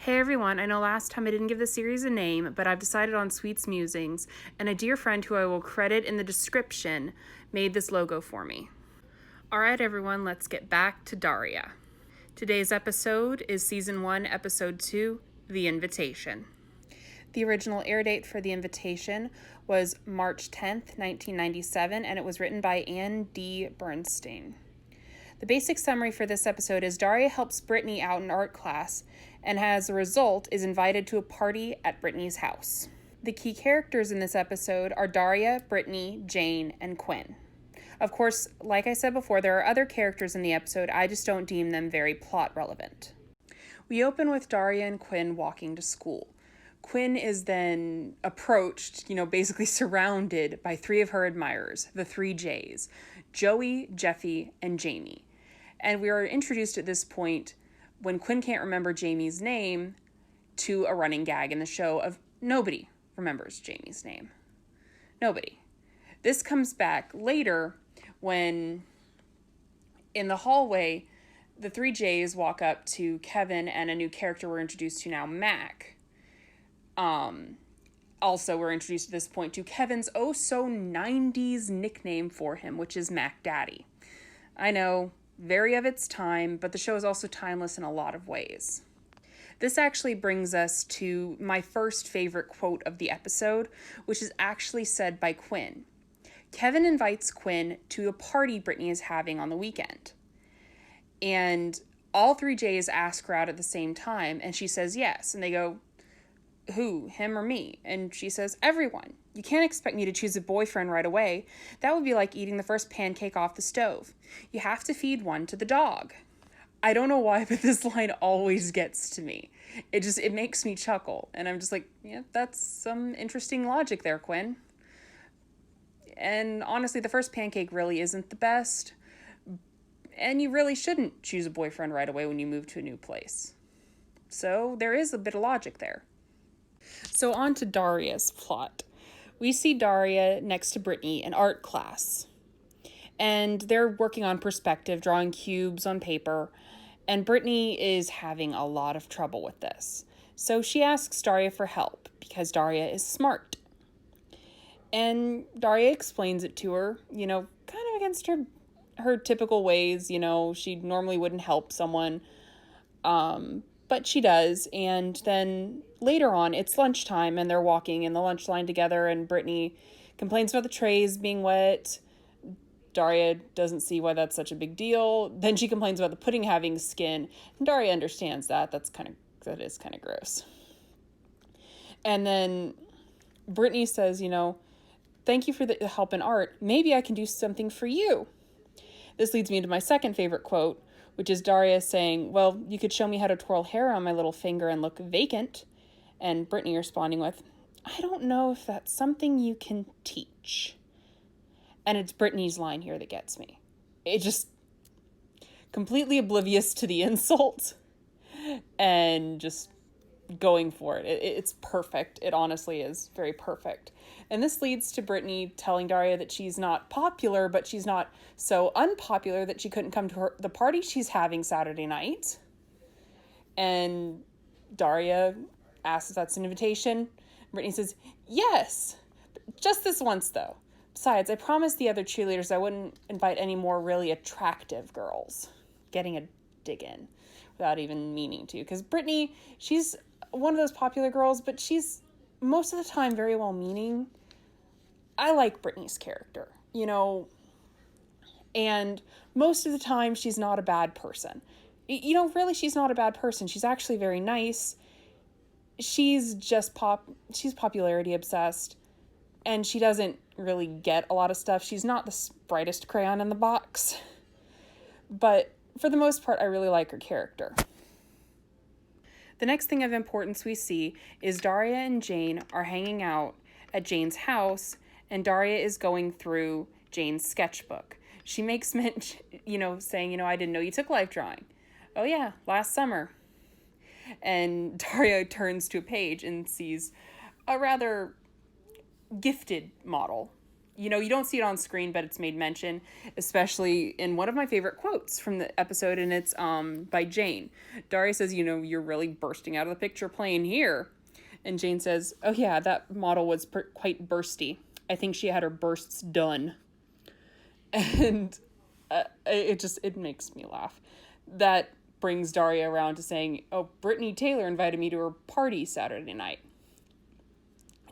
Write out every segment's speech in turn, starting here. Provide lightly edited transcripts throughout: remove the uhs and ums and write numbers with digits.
Hey everyone, I know last time I didn't give the series a name, but I've decided on Sweet's Musings, and a dear friend who I will credit in the description made this logo for me. Alright everyone, let's get back to Daria. Today's episode is Season 1, Episode 2, The Invitation. The original air date for The Invitation was March 10th, 1997, and it was written by Ann D. Bernstein. The basic summary for this episode is Daria helps Brittany out in art class, and as a result is invited to a party at Brittany's house. The key characters in this episode are Daria, Brittany, Jane, and Quinn. Of course, like I said before, there are other characters in the episode, I just don't deem them very plot relevant. We open with Daria and Quinn walking to school. Quinn is then approached, basically surrounded by three of her admirers, the three J's, Joey, Jeffy, and Jamie. And we are introduced at this point, when Quinn can't remember Jamie's name, to a running gag in the show of nobody remembers Jamie's name. Nobody. This comes back later when, in the hallway, the three J's walk up to Kevin and a new character we're introduced to now, Mac. Also, we're introduced at this point to Kevin's oh-so-90s nickname for him, which is Mac Daddy. I know, very of its time, but the show is also timeless in a lot of ways. This actually brings us to my first favorite quote of the episode, which is actually said by Quinn. Kevin invites Quinn to a party Brittany is having on the weekend. And all three J's ask her out at the same time, and she says yes. And they go, who, him or me? And she says, everyone. You can't expect me to choose a boyfriend right away. That would be like eating the first pancake off the stove. You have to feed one to the dog. I don't know why, but this line always gets to me. It makes me chuckle. And I'm just like, yeah, that's some interesting logic there, Quinn. And honestly, the first pancake really isn't the best. And you really shouldn't choose a boyfriend right away when you move to a new place. So there is a bit of logic there. So on to Daria's plot. We see Daria next to Brittany in art class. And they're working on perspective, drawing cubes on paper. And Brittany is having a lot of trouble with this. So she asks Daria for help because Daria is smart. And Daria explains it to her, kind of against her typical ways. She normally wouldn't help someone. But she does, and then later on, it's lunchtime, and they're walking in the lunch line together, and Brittany complains about the trays being wet. Daria doesn't see why that's such a big deal. Then she complains about the pudding having skin, and Daria understands that. That is kind of gross. And then Brittany says, thank you for the help in art. Maybe I can do something for you. This leads me to my second favorite quote, which is Daria saying, well, you could show me how to twirl hair on my little finger and look vacant. And Brittany responding with, I don't know if that's something you can teach. And it's Brittany's line here that gets me. It just completely oblivious to the insult and just going for it. It's perfect. It honestly is very perfect. And this leads to Brittany telling Daria that she's not popular, but she's not so unpopular that she couldn't come to the party she's having Saturday night. And Daria asks if that's an invitation. Brittany says, yes, just this once though. Besides, I promised the other cheerleaders I wouldn't invite any more really attractive girls. Getting a dig in without even meaning to. Because Brittany, she's one of those popular girls, but she's most of the time very well-meaning. I like Brittany's character, and most of the time she's not a bad person. Really, she's not a bad person. She's actually very nice. She's just she's popularity obsessed, and she doesn't really get a lot of stuff. She's not the brightest crayon in the box, but for the most part, I really like her character. The next thing of importance we see is Daria and Jane are hanging out at Jane's house, and Daria is going through Jane's sketchbook. She makes mention, saying, I didn't know you took life drawing. Oh yeah, last summer. And Daria turns to a page and sees a rather gifted model you know, you don't see it on screen, but it's made mention, especially in one of my favorite quotes from the episode, and it's by Jane. Daria says, you know, you're really bursting out of the picture playing here. And Jane says, oh yeah, that model was quite bursty. I think she had her bursts done. And it makes me laugh. That brings Daria around to saying, oh, Brittany Taylor invited me to her party Saturday night.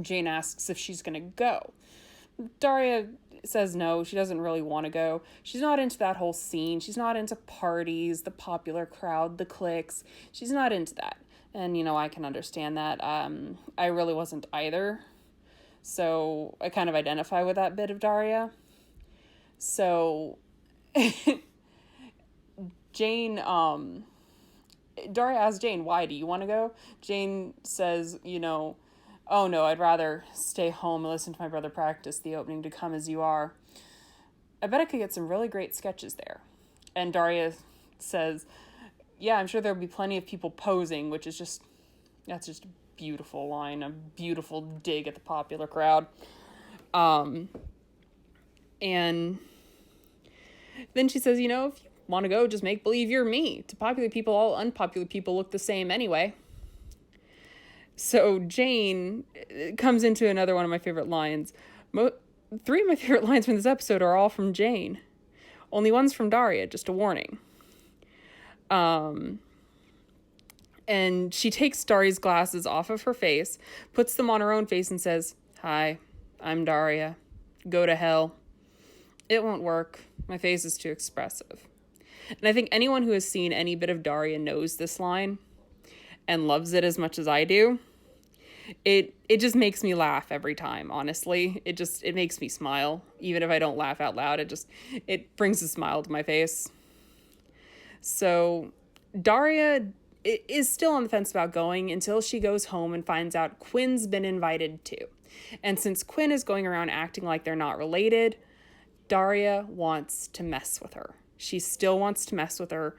Jane asks if she's going to go. Daria says no, she doesn't really want to go. She's not into that whole scene. She's not into parties, the popular crowd, the cliques. She's not into that. And, you know, I can understand that. I really wasn't either. So I kind of identify with that bit of Daria. So Jane, Daria asks Jane, why do you want to go? Jane says, you know, oh no, I'd rather stay home and listen to my brother practice the opening to Come As You Are. I bet I could get some really great sketches there. And Daria says, yeah, I'm sure there'll be plenty of people posing, which is that's just a beautiful line, a beautiful dig at the popular crowd. And then she says, you know, if you want to go, just make believe you're me. To popular people, all unpopular people look the same anyway. So Jane comes into another one of my favorite lines. 3 of my favorite lines from this episode are all from Jane. Only one's from Daria, just a warning. And she takes Daria's glasses off of her face, puts them on her own face and says, hi, I'm Daria. Go to hell. It won't work. My face is too expressive. And I think anyone who has seen any bit of Daria knows this line and loves it as much as I do. It just makes me laugh every time, honestly. It makes me smile. Even if I don't laugh out loud, it brings a smile to my face. So Daria is still on the fence about going until she goes home and finds out Quinn's been invited too. And since Quinn is going around acting like they're not related, Daria wants to mess with her. She still wants to mess with her.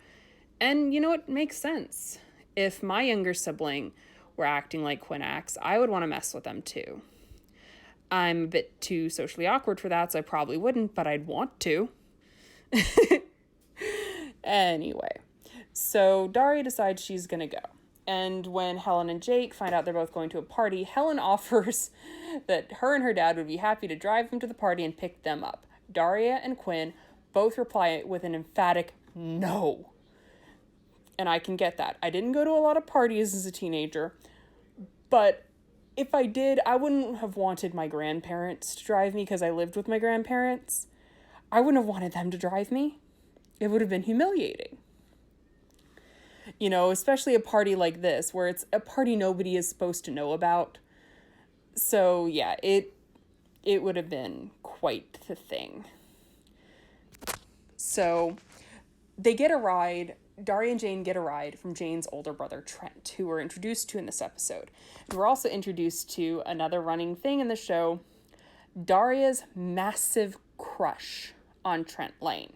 And you know, it makes sense. If my younger sibling were acting like Quinn acts, I would want to mess with them too. I'm a bit too socially awkward for that, so I probably wouldn't, but I'd want to. Anyway, so Daria decides she's going to go. And when Helen and Jake find out they're both going to a party, Helen offers that her and her dad would be happy to drive them to the party and pick them up. Daria and Quinn both reply with an emphatic no. And I can get that. I didn't go to a lot of parties as a teenager, but if I did, I wouldn't have wanted my grandparents to drive me because I lived with my grandparents. I wouldn't have wanted them to drive me. It would have been humiliating. You know, especially a party like this, where it's a party nobody is supposed to know about. So, yeah, it would have been quite the thing. So, they get a ride. Daria and Jane get a ride from Jane's older brother, Trent, who we're introduced to in this episode. And we're also introduced to another running thing in the show, Daria's massive crush on Trent Lane.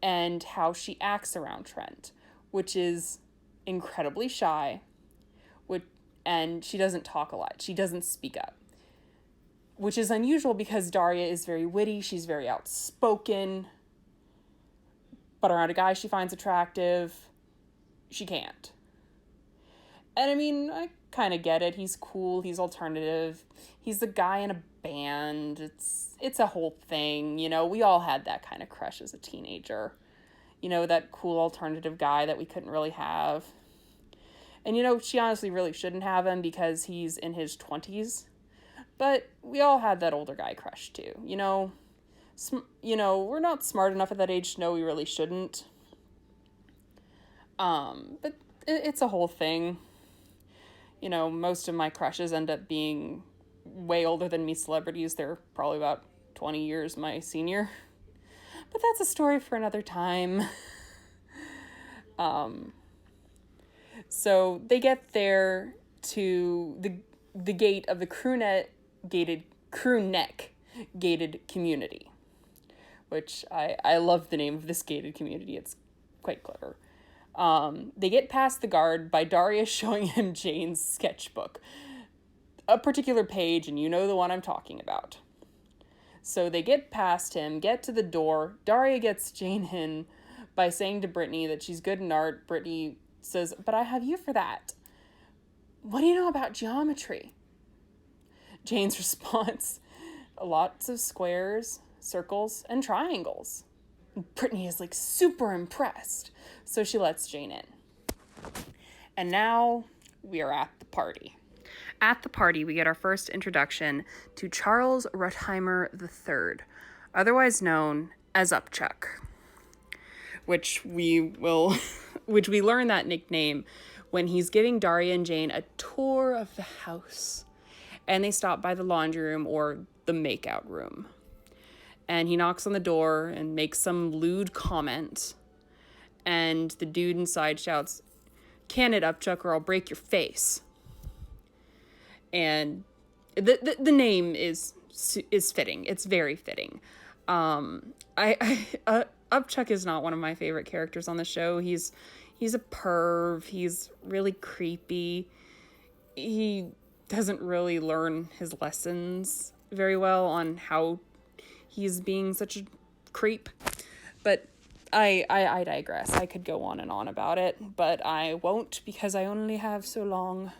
And how she acts around Trent, which is incredibly shy, and she doesn't talk a lot. She doesn't speak up, which is unusual because Daria is very witty. She's very outspoken. But around a guy she finds attractive, she can't. And I mean, I kind of get it. He's cool. He's alternative. He's the guy in a band. It's a whole thing. You know, we all had that kind of crush as a teenager. You know, that cool alternative guy that we couldn't really have. And, you know, she honestly really shouldn't have him because he's in his 20s. But we all had that older guy crush too. You know, we're not smart enough at that age to know we really shouldn't. But it's a whole thing. You know, most of my crushes end up being way older than me celebrities. They're probably about 20 years my senior. But that's a story for another time. So they get there to the gate of the crew neck gated community, which I love the name of this gated community. It's quite clever. They get past the guard by Daria showing him Jane's sketchbook, a particular page, and you know the one I'm talking about. So they get past him, get to the door. Daria gets Jane in by saying to Brittany that she's good in art. Brittany says, "But I have you for that. What do you know about geometry?" Jane's response, "Lots of squares, circles, and triangles." Brittany is like super impressed, so she lets Jane in. And now we are at the party. At the party, we get our first introduction to Charles Rutheimer III, otherwise known as Upchuck, which we learn that nickname when he's giving Daria and Jane a tour of the house, and they stop by the laundry room or the makeout room. And he knocks on the door and makes some lewd comment, and the dude inside shouts, "Can it, Upchuck, or I'll break your face." And the name is fitting. It's very fitting. Upchuck is not one of my favorite characters on the show. He's a perv. He's really creepy. He doesn't really learn his lessons very well on how he's being such a creep. But I digress. I could go on and on about it, but I won't because I only have so long.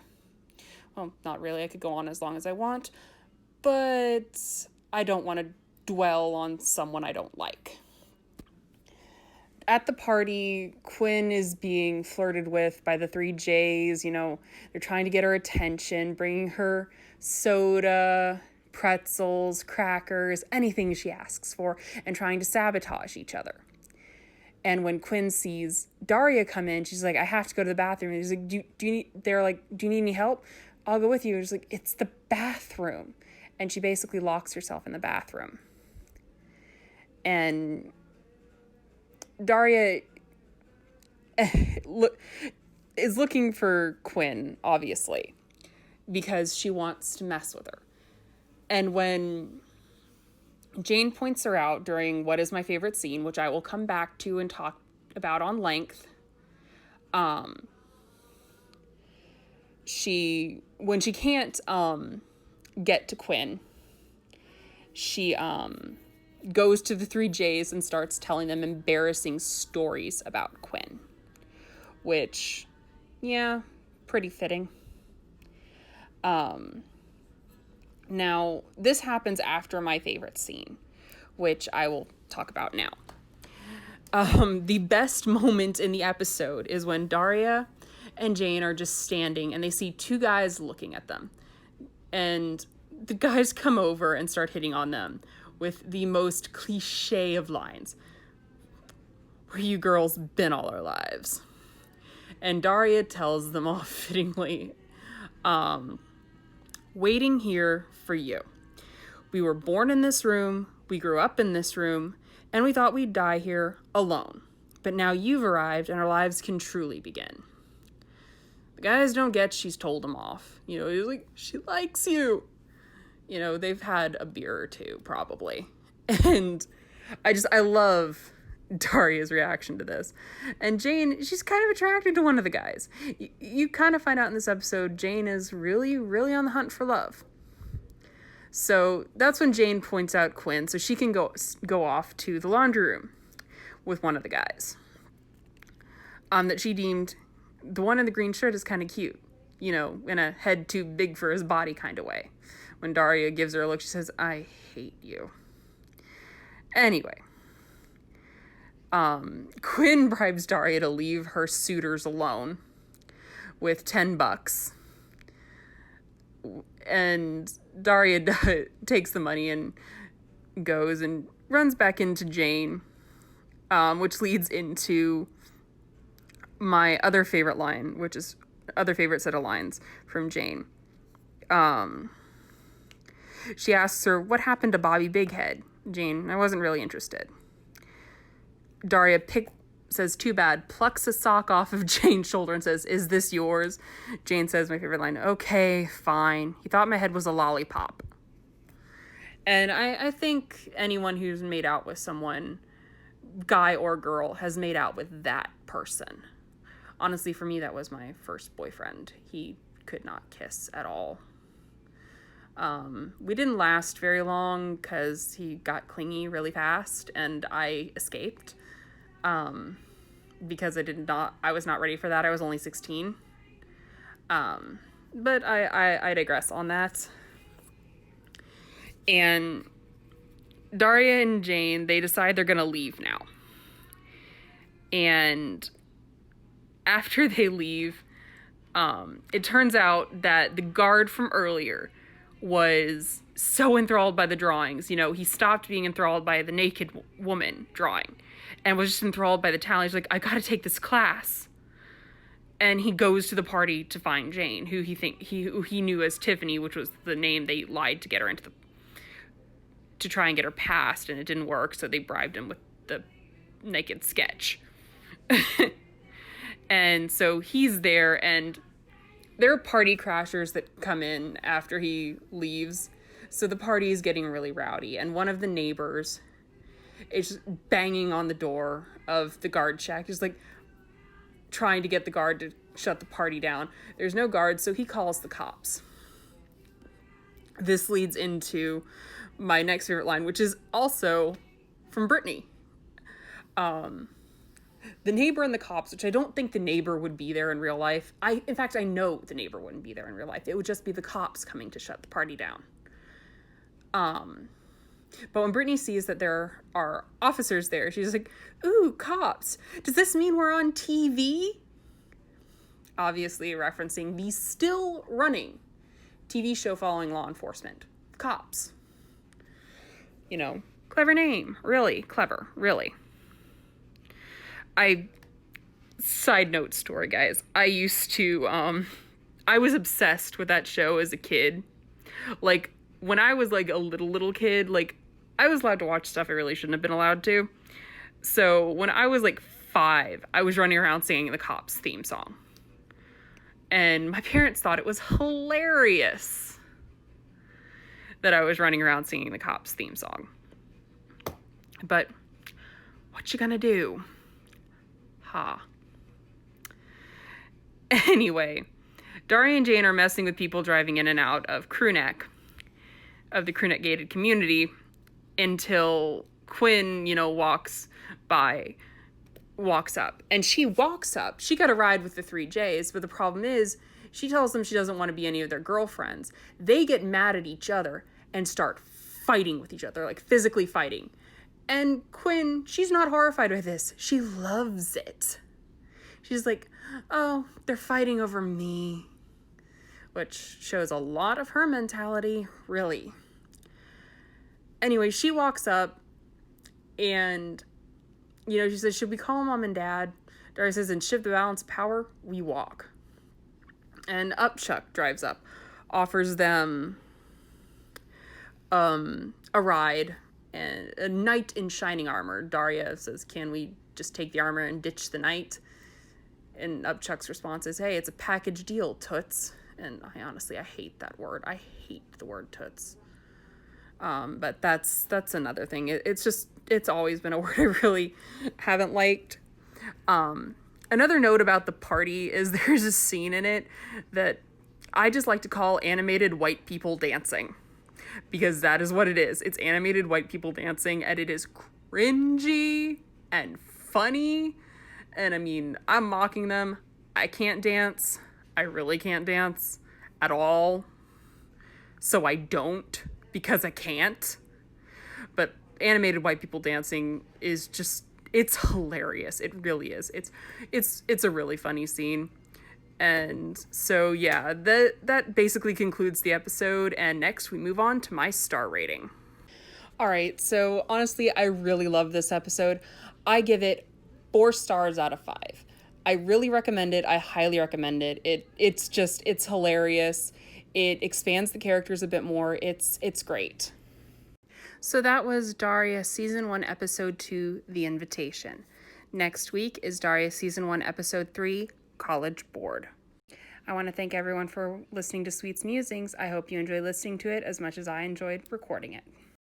Well, not really. I could go on as long as I want, but I don't want to dwell on someone I don't like. At the party, Quinn is being flirted with by the three J's. You know, they're trying to get her attention, bringing her soda, pretzels, crackers, anything she asks for, and trying to sabotage each other. And when Quinn sees Daria come in, she's like, "I have to go to the bathroom." And he's like, do you need any help? "I'll go with you." And she's like, "It's the bathroom." And she basically locks herself in the bathroom. And Daria is looking for Quinn, obviously, because she wants to mess with her. And when Jane points her out during what is my favorite scene, which I will come back to and talk about on length, when she can't get to Quinn, she goes to the three J's and starts telling them embarrassing stories about Quinn, which, yeah, pretty fitting. Now, this happens after my favorite scene, which I will talk about now. The best moment in the episode is when Daria and Jane are just standing and they see two guys looking at them. And the guys come over and start hitting on them with the most cliche of lines. "Where you girls been all our lives?" And Daria tells them all fittingly, "Waiting here for you. We were born in this room, we grew up in this room, and we thought we'd die here alone. But now you've arrived and our lives can truly begin." The guys don't get she's told them off. You know, he's like, "She likes you." You know, they've had a beer or two, probably. And I love Daria's reaction to this. And Jane, she's kind of attracted to one of the guys. You kind of find out in this episode, Jane is really, really on the hunt for love. So that's when Jane points out Quinn so she can go off to the laundry room with one of the guys. That she deemed the one in the green shirt is kind of cute. You know, in a head too big for his body kind of way. When Daria gives her a look, she says, "I hate you." Anyway. Quinn bribes Daria to leave her suitors alone with $10. And Daria takes the money and goes and runs back into Jane, which leads into my other favorite line, which is other favorite set of lines from Jane. She asks her, "What happened to Bobby Bighead?" Jane, "I wasn't really interested." Daria says, "Too bad," plucks a sock off of Jane's shoulder and says, "Is this yours?" Jane says, my favorite line, "Okay, fine. He thought my head was a lollipop." And I think anyone who's made out with someone, guy or girl, has made out with that person. Honestly, for me, that was my first boyfriend. He could not kiss at all. We didn't last very long because he got clingy really fast and I escaped. Because I was not ready for that. I was only 16. But I digress on that. And Daria and Jane, they decide they're going to leave now. And after they leave, it turns out that the guard from earlier was so enthralled by the drawings. You know, he stopped being enthralled by the naked woman drawing and was just enthralled by the talent. He's like, I gotta take this class. And he goes to the party to find Jane, who he knew as Tiffany, which was the name they lied to get her to try and get her passed, and it didn't work, so they bribed him with the naked sketch. And so he's there, and there are party crashers that come in after he leaves. So the party is getting really rowdy, and one of the neighbors is just banging on the door of the guard shack, just like trying to get the guard to shut the party down. There's no guard, so he calls the cops. This leads into my next favorite line, which is also from Brittany. The neighbor and the cops, which I don't think the neighbor would be there in real life. In fact, I know the neighbor wouldn't be there in real life. It would just be the cops coming to shut the party down. But when Brittany sees that there are officers there, she's like, ooh, cops. Does this mean we're on TV? Obviously referencing the still running TV show following law enforcement. Cops. You know, clever name. Really clever. Really. Side note story, guys. I used to, I was obsessed with that show as a kid. Like, when I was, like, a little kid, like, I was allowed to watch stuff I really shouldn't have been allowed to. So, when I was, like, 5, I was running around singing the Cops theme song. And my parents thought it was hilarious that I was running around singing the Cops theme song. But, what you gonna do? Anyway, Daria and Jane are messing with people driving in and out of the crewneck gated community, until Quinn, walks up. And she walks up. She got a ride with the 3Js, but the problem is, she tells them she doesn't want to be any of their girlfriends. They get mad at each other and start fighting with each other, like physically fighting. And Quinn, she's not horrified by this. She loves it. She's like, oh, they're fighting over me. Which shows a lot of her mentality, really. Anyway, she walks up and, she says, should we call Mom and Dad? Daria says, and shift the balance of power, we walk. And Upchuck drives up, offers them a ride. And a knight in shining armor. Daria says, can we just take the armor and ditch the knight? And Upchuck's response is, hey, it's a package deal, toots. And I hate that word. I hate the word toots. But that's another thing. It's always been a word I really haven't liked. Another note about the party is there's a scene in it that I just like to call animated white people dancing. Because that is what it is. It's animated white people dancing, and it is cringy and funny. And I'm mocking them. I can't dance. I really can't dance at all. So I don't, because I can't. But animated white people dancing is just, it's hilarious. It really is. It's a really funny scene. And so, yeah, that basically concludes the episode, and next we move on to my star rating. All right, so honestly, I really love this episode. I give it 4 stars out of 5. I really recommend it. I highly recommend it. It's hilarious. It expands the characters a bit more. It's great. So that was Daria Season 1, Episode 2, The Invitation. Next week is Daria Season 1, Episode 3, College Board. I want to thank everyone for listening to Sweet's Musings. I hope you enjoy listening to it as much as I enjoyed recording it.